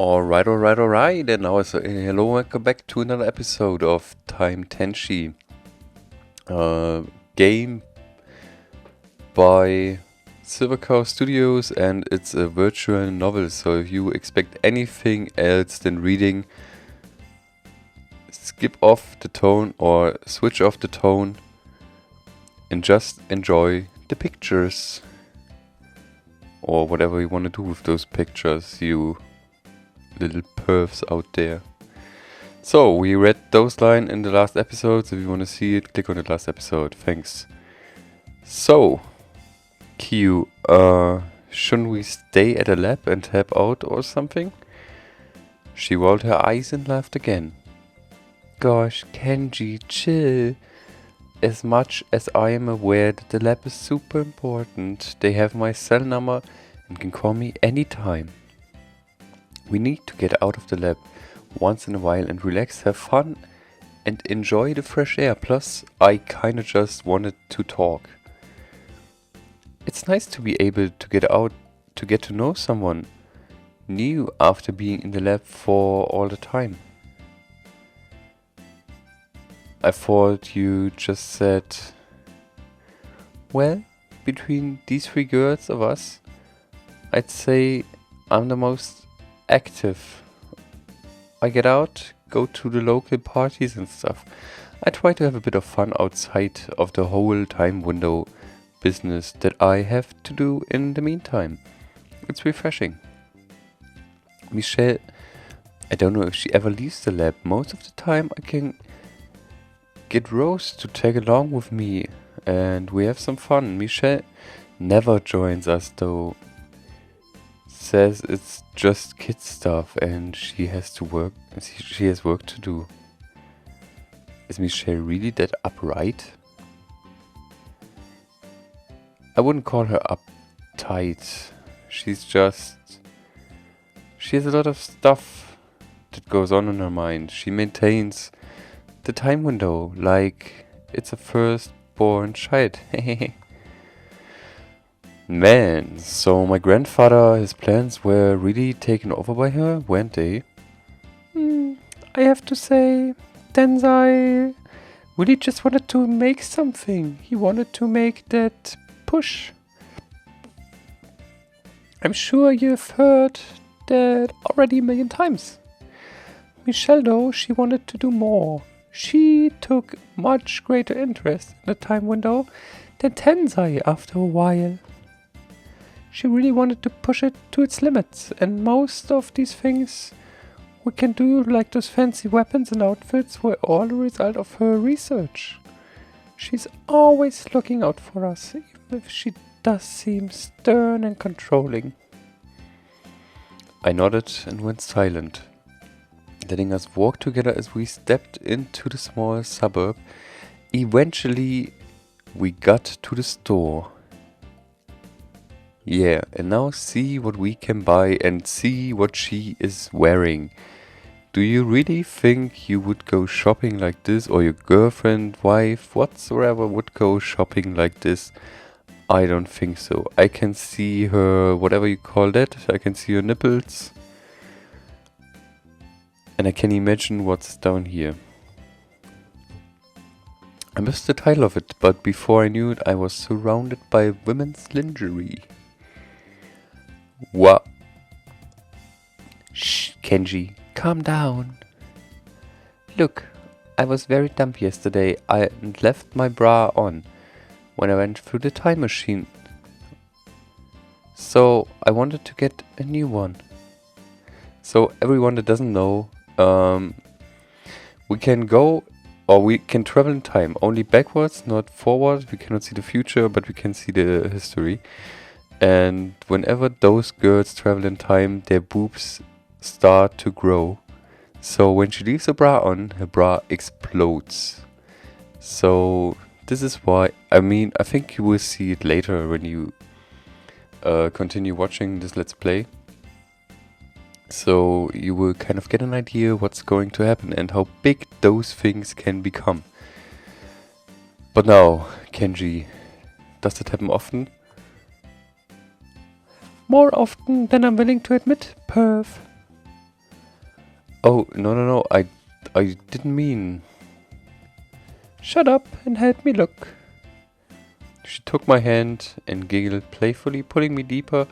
Alright, and now hello, welcome back to another episode of TENSHI, game by Silver Cow Studios, and it's a virtual novel, so if you expect anything else than reading, skip off the tone or switch off the tone and just enjoy the pictures, or whatever you want to do with those pictures, you little pervs out there. So, we read those lines in the last episode, so if you want to see it, click on the last episode. Thanks. So, Q, shouldn't we stay at a lab and tap out or something? She rolled her eyes and laughed again. Gosh, Kenji, chill. As much as I am aware that the lab is super important, they have my cell number and can call me anytime. We need to get out of the lab once in a while and relax, have fun, and enjoy the fresh air. Plus, I kinda just wanted to talk. It's nice to be able to get out, to get to know someone new after being in the lab for all the time. I thought you just said, well, between these three girls of us, I'd say I'm the most active. I get out, go to the local parties and stuff. I try to have a bit of fun outside of the whole time window business that I have to do in the meantime. It's refreshing. Michelle, I don't know if she ever leaves the lab. Most of the time I can get Rose to tag along with me and we have some fun. Michelle never joins us though. Says it's just kid stuff and she has to work. She has work to do. Is Michelle really that upright? I wouldn't call her uptight. She has a lot of stuff that goes on in her mind. She maintains the time window like it's a firstborn child. Man, so my grandfather, his plans were really taken over by her, weren't they? I have to say, Tensai really just wanted to make something. He wanted to make that push. I'm sure you've heard that already a million times. Michelle, though, she wanted to do more. She took much greater interest in the time window than Tensai after a while. She really wanted to push it to its limits, and most of these things we can do, like those fancy weapons and outfits, were all a result of her research. She's always looking out for us, even if she does seem stern and controlling. I nodded and went silent, letting us walk together as we stepped into the small suburb. Eventually, we got to the store. Yeah, and now see what we can buy and see what she is wearing. Do you really think you would go shopping like this, or your girlfriend, wife, whatsoever would go shopping like this? I don't think so. I can see her, whatever you call that, I can see her nipples. And I can imagine what's down here. I missed the title of it, but before I knew it, I was surrounded by women's lingerie. What? Shh, Kenji, calm down. Look, I was very dumb yesterday. I left my bra on when I went through the time machine. So I wanted to get a new one. So everyone that doesn't know, we can go, or we can travel in time, only backwards, not forward. We cannot see the future, but we can see the history. And whenever those girls travel in time, their boobs start to grow. So when she leaves her bra on, her bra explodes. So this is why, I think you will see it later when you continue watching this Let's Play. So you will kind of get an idea what's going to happen and how big those things can become. But now, Kenji, does that happen often? More often than I'm willing to admit, perv. Oh, no, I didn't mean... Shut up and help me look. She took my hand and giggled playfully, pulling me deeper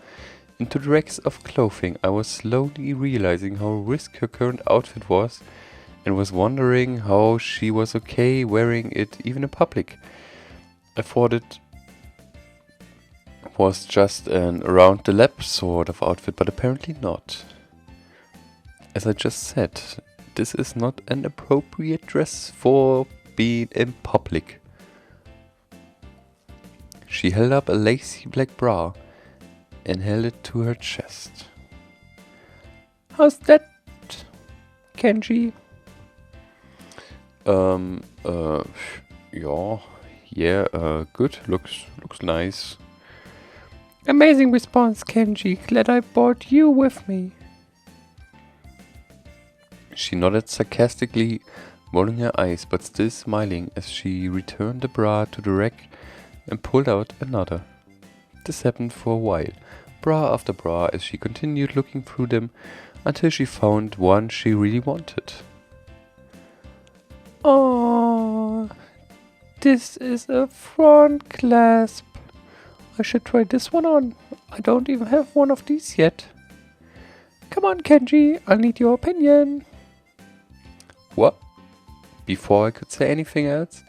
into the racks of clothing. I was slowly realizing how risky her current outfit was and was wondering how she was okay wearing it even in public. I thought it was just an around the lap sort of outfit, but apparently not. As I just said, this is not an appropriate dress for being in public. She held up a lacy black bra and held it to her chest. How's that, Kenji? Good. Looks nice. Amazing response, Kenji. Glad I brought you with me. She nodded sarcastically, rolling her eyes, but still smiling as she returned the bra to the rack and pulled out another. This happened for a while, bra after bra, as she continued looking through them until she found one she really wanted. Oh, this is a front clasp. I should try this one on. I don't even have one of these yet. Come on, Kenji, I'll need your opinion. What? Before I could say anything else,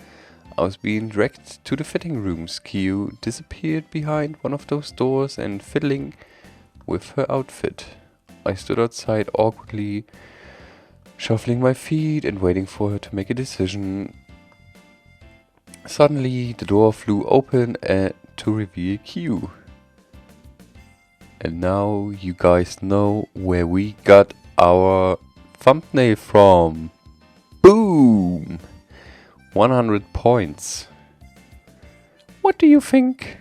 I was being dragged to the fitting rooms. Kyu disappeared behind one of those doors and fiddling with her outfit. I stood outside awkwardly, shuffling my feet and waiting for her to make a decision. Suddenly, the door flew open to reveal Kyu. And now you guys know where we got our thumbnail from. Boom! 100 points. What do you think?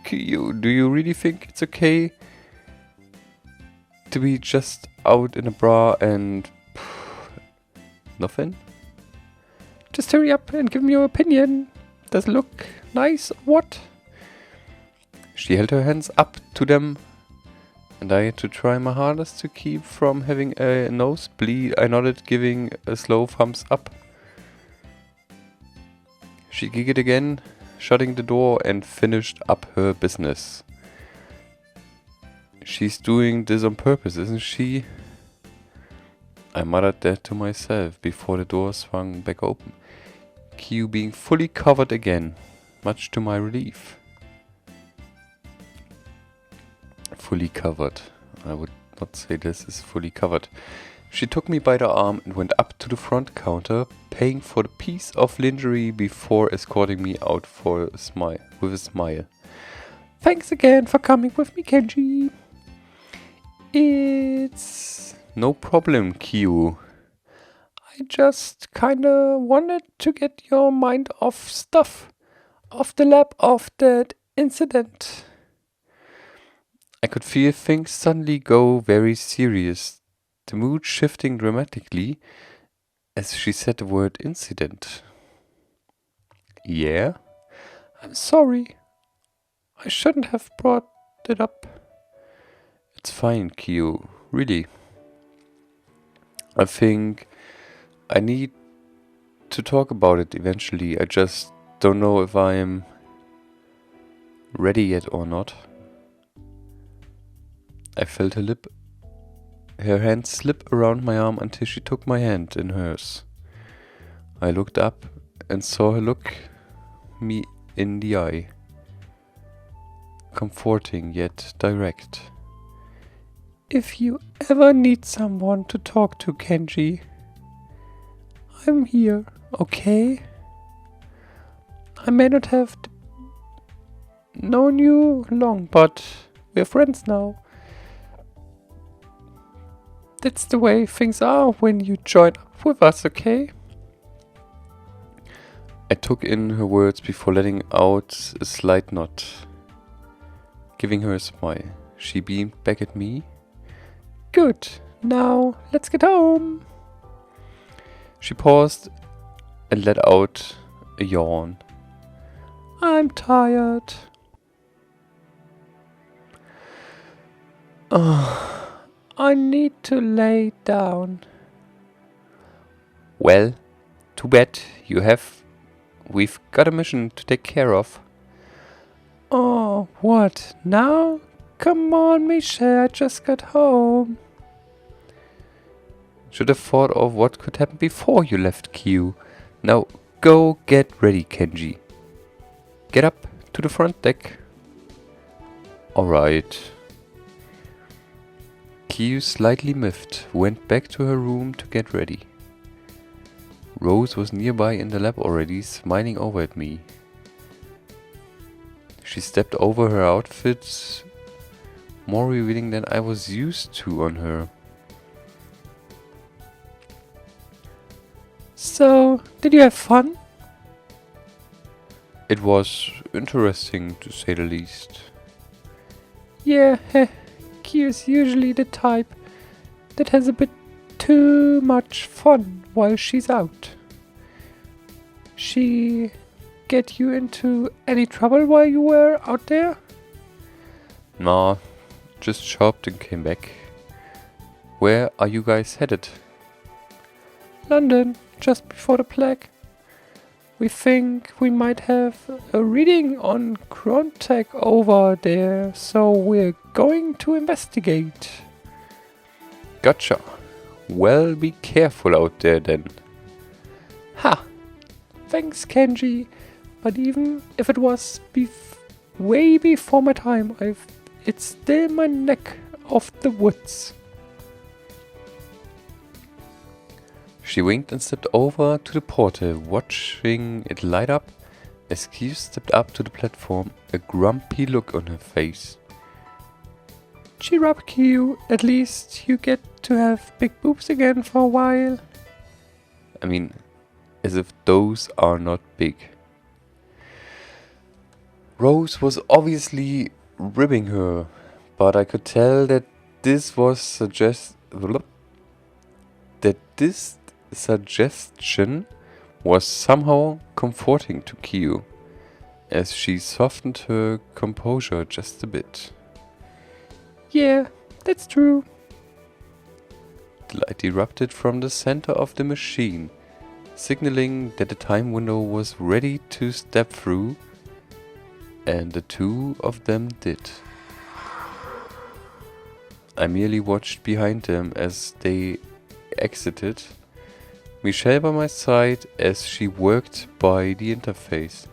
Kyu, do you really think it's okay to be just out in a bra and nothing? Just hurry up and give me your opinion. Does it look nice or what? She held her hands up to them, and I had to try my hardest to keep from having a nosebleed. I nodded, giving a slow thumbs up. She giggled again, shutting the door, and finished up her business. She's doing this on purpose, isn't she? I muttered that to myself before the door swung back open. Kyu being fully covered again, much to my relief. Fully covered. I would not say this is fully covered. She took me by the arm and went up to the front counter, paying for the piece of lingerie before escorting me out with a smile. Thanks again for coming with me, Kenji. It's no problem, Kyu. I just kinda wanted to get your mind off stuff, off the lap of that incident. I could feel things suddenly go very serious, the mood shifting dramatically as she said the word incident. Yeah? I'm sorry. I shouldn't have brought it up. It's fine, Kyu. Really. I think I need to talk about it eventually. I just don't know if I'm ready yet or not. I felt her hand slip around my arm until she took my hand in hers. I looked up and saw her look me in the eye. Comforting yet direct. If you ever need someone to talk to, Kenji, I'm here, okay? I may not have known you long, but we're friends now. That's the way things are when you join up with us, okay? I took in her words before letting out a slight nod, giving her a smile. She beamed back at me. Good, now let's get home. She paused and let out a yawn. I'm tired. Oh, I need to lay down. Well, too bad. We've got a mission to take care of. Oh, what now? Come on, Michelle, I just got home. Should have thought of what could happen before you left Q. Now, go get ready, Kenji. Get up to the front deck. Alright. Q, slightly miffed, went back to her room to get ready. Rose was nearby in the lab already, smiling over at me. She stepped over her outfit, more revealing than I was used to on her. So, did you have fun? It was interesting, to say the least. Yeah, Q is usually the type that has a bit too much fun while she's out. She get you into any trouble while you were out there? Nah, just shopped and came back. Where are you guys headed? London, just before the plague. We think we might have a reading on Krontech over there, so we're going to investigate. Gotcha. Well, be careful out there then. Ha! Thanks, Kenji. But even if it was way before my time, it's still my neck of the woods. She winked and stepped over to the portal, watching it light up as Q stepped up to the platform, a grumpy look on her face. Cheer up, Q. At least you get to have big boobs again for a while. I mean, as if those are not big. Rose was obviously ribbing her, but I could tell that this suggestion was somehow comforting to Q, as she softened her composure just a bit. Yeah, that's true. The light erupted from the center of the machine, signaling that the time window was ready to step through, and the two of them did. I merely watched behind them as they exited, Michelle by my side as she worked by the interface.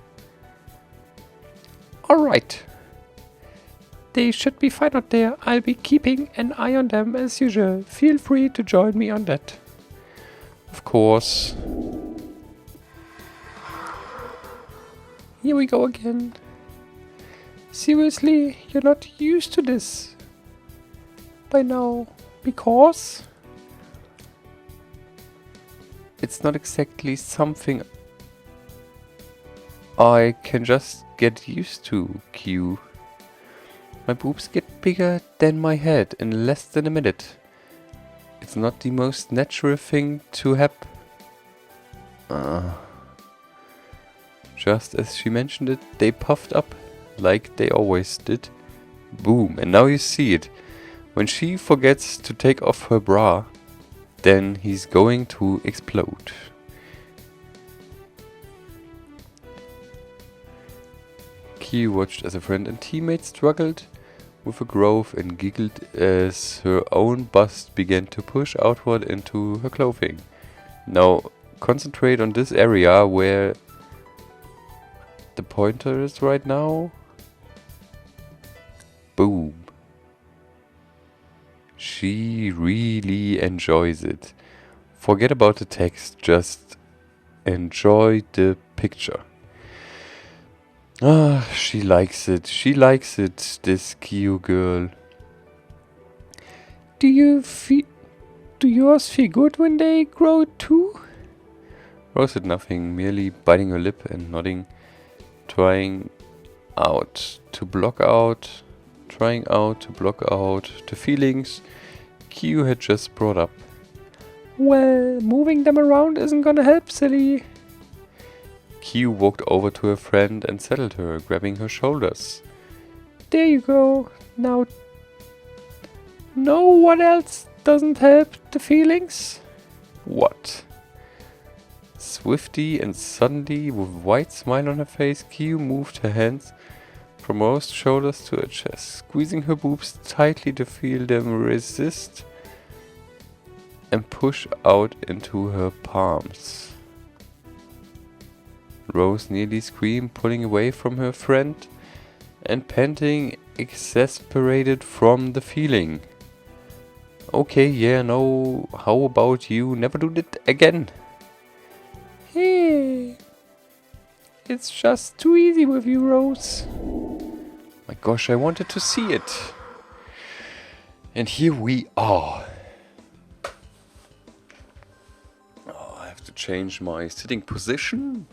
Alright. They should be fine out there. I'll be keeping an eye on them as usual. Feel free to join me on that. Of course. Here we go again. Seriously, you're not used to this by now, because it's not exactly something I can just get used to, Q. My boobs get bigger than my head in less than a minute. It's not the most natural thing to happen. Just as she mentioned it, they puffed up like they always did. Boom, and now you see it. When she forgets to take off her bra, then he's going to explode. Q watched as a friend and teammate struggled with a growth and giggled as her own bust began to push outward into her clothing. Now concentrate on this area where the pointer is right now. Boom. She really enjoys it. Forget about the text, just enjoy the picture. She likes it. She likes it, this Q girl. Do yours feel good when they grow too? Rose said nothing, merely biting her lip and nodding, trying out to block out the feelings Q had just brought up. Well, moving them around isn't gonna help, silly. Q walked over to her friend and settled her, grabbing her shoulders. There you go. Now No one else doesn't help the feelings? What? Swiftly and suddenly, with a wide smile on her face, Kyu moved her hands from Rose's shoulders to her chest, squeezing her boobs tightly to feel them resist and push out into her palms. Rose nearly screamed, pulling away from her friend and panting, exasperated from the feeling. Okay, yeah, no, how about you never do that again? Hey, it's just too easy with you, Rose. My gosh, I wanted to see it. And here we are. Oh, I have to change my sitting position.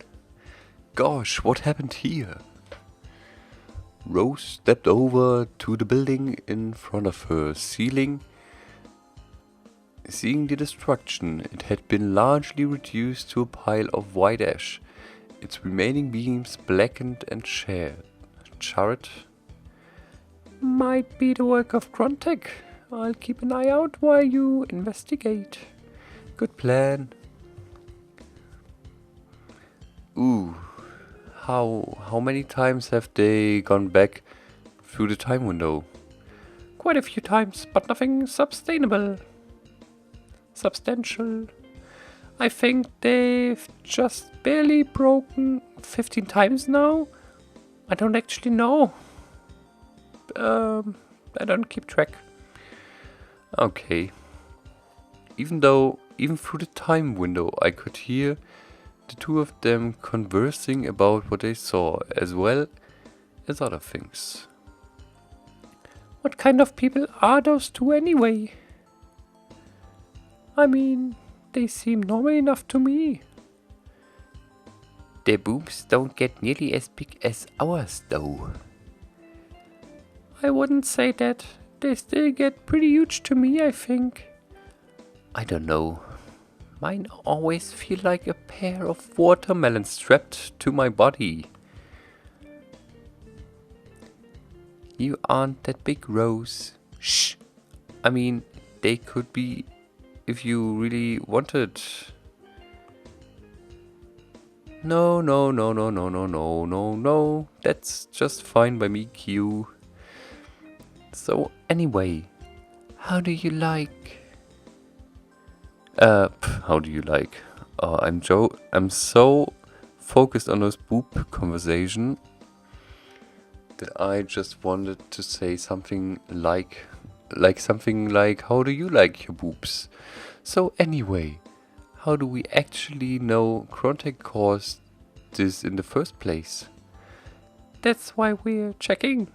Gosh, what happened here? Rose stepped over to the building in front of her, seeing the destruction. It had been largely reduced to a pile of white ash, its remaining beams blackened and charred. Might be the work of Gruntek. I'll keep an eye out while you investigate. Good plan. Ooh. How many times have they gone back through the time window? Quite a few times, but nothing substantial. I think they've just barely broken 15 times now. I don't actually know. I don't keep track. Okay. Even through the time window, I could hear the two of them conversing about what they saw, as well as other things. What kind of people are those two anyway? I mean, they seem normal enough to me. Their boobs don't get nearly as big as ours, though. I wouldn't say that. They still get pretty huge to me, I think. I don't know. Mine always feel like a pair of watermelons strapped to my body. You aren't that big, Rose. Shh. I mean, they could be if you really wanted. No. That's just fine by me, Q. So anyway, how do you like? How do you like? I'm so focused on this boob conversation that I just wanted to say something like how do you like your boobs? So anyway, how do we actually know Krontek caused this in the first place? That's why we're checking.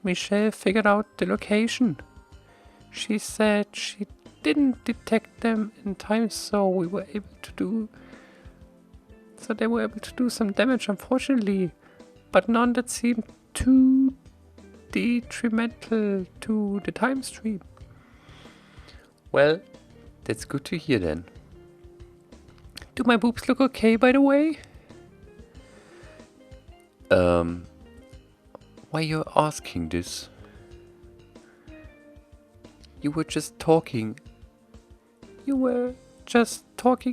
Michelle figured out the location. She said she didn't detect them in time, so they were able to do some damage, unfortunately, but none that seemed too detrimental to the time stream. Well, that's good to hear then. Do my boobs look okay, by the way? Why you're asking this? You were just talking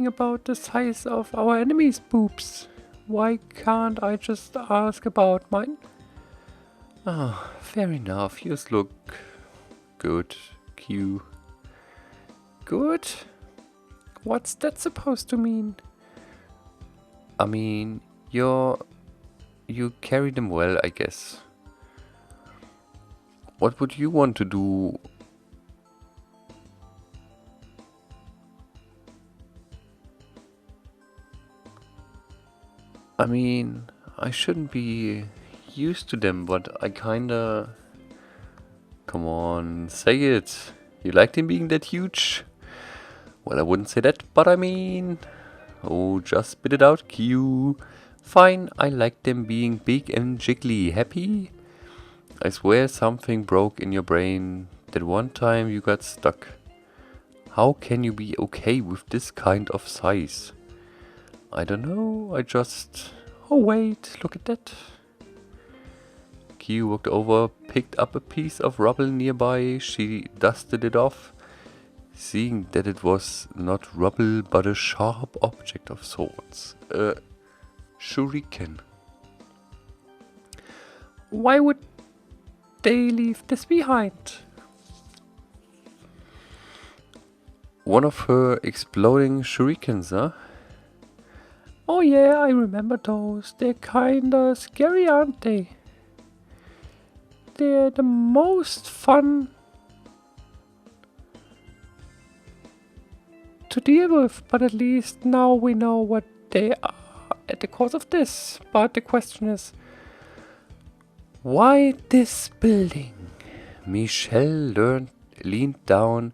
about the size of our enemies' boobs. Why can't I just ask about mine? Ah, fair enough. Yours look good, Q. Good? What's that supposed to mean? I mean, you carry them well, I guess. What would you want to do? I mean, I shouldn't be used to them, but I kinda... Come on, say it. You like them being that huge? Well, I wouldn't say that, but I mean... Oh, just spit it out, Q. Fine, I like them being big and jiggly. Happy? I swear something broke in your brain that one time you got stuck. How can you be okay with this kind of size? I don't know, Oh wait, look at that. Q walked over, picked up a piece of rubble nearby. She dusted it off, seeing that it was not rubble but a sharp object of sorts. A shuriken. Why would they leave this behind? One of her exploding shurikens, huh? Oh yeah, I remember those. They're kinda scary, aren't they? They're the most fun to deal with, but at least now we know what they are at the cause of this. But the question is, why this building? Michelle leaned down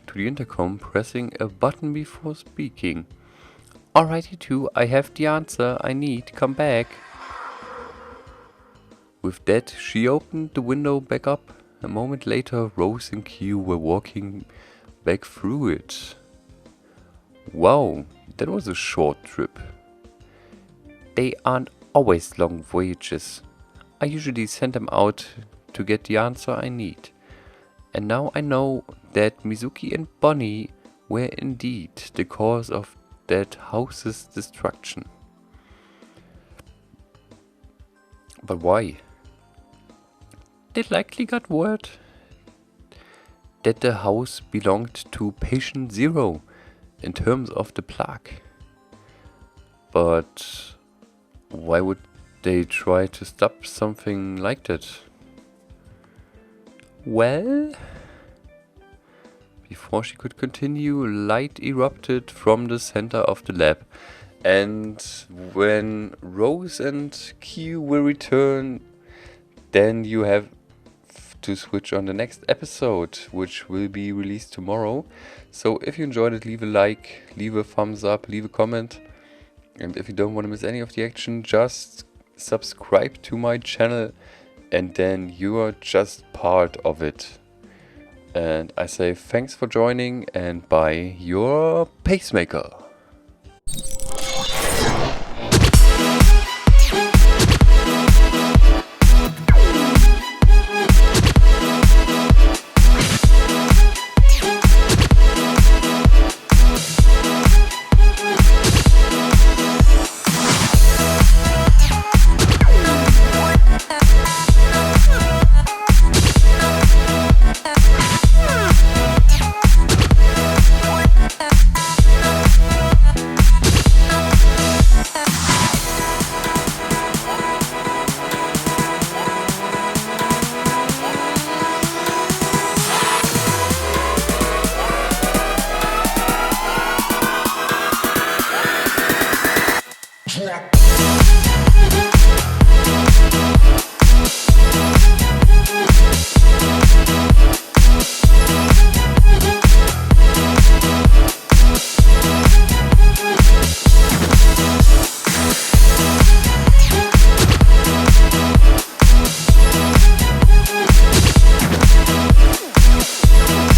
to the intercom, pressing a button before speaking. Alrighty too, I have the answer I need, come back. With that, she opened the window back up. A moment later, Rose and Q were walking back through it. Wow, that was a short trip. They aren't always long voyages. I usually send them out to get the answer I need. And now I know that Mizuki and Bonnie were indeed the cause of that house's destruction. But why? They likely got word that the house belonged to patient zero in terms of the plaque. But why would they try to stop something like that? Well, before she could continue, light erupted from the center of the lab. And when Rose and Q will return, then you have to switch on the next episode, which will be released tomorrow. So if you enjoyed it, leave a like, leave a thumbs up, leave a comment. And if you don't want to miss any of the action, just subscribe to my channel, and then you are just part of it. And I say thanks for joining, and bye, your pacemaker.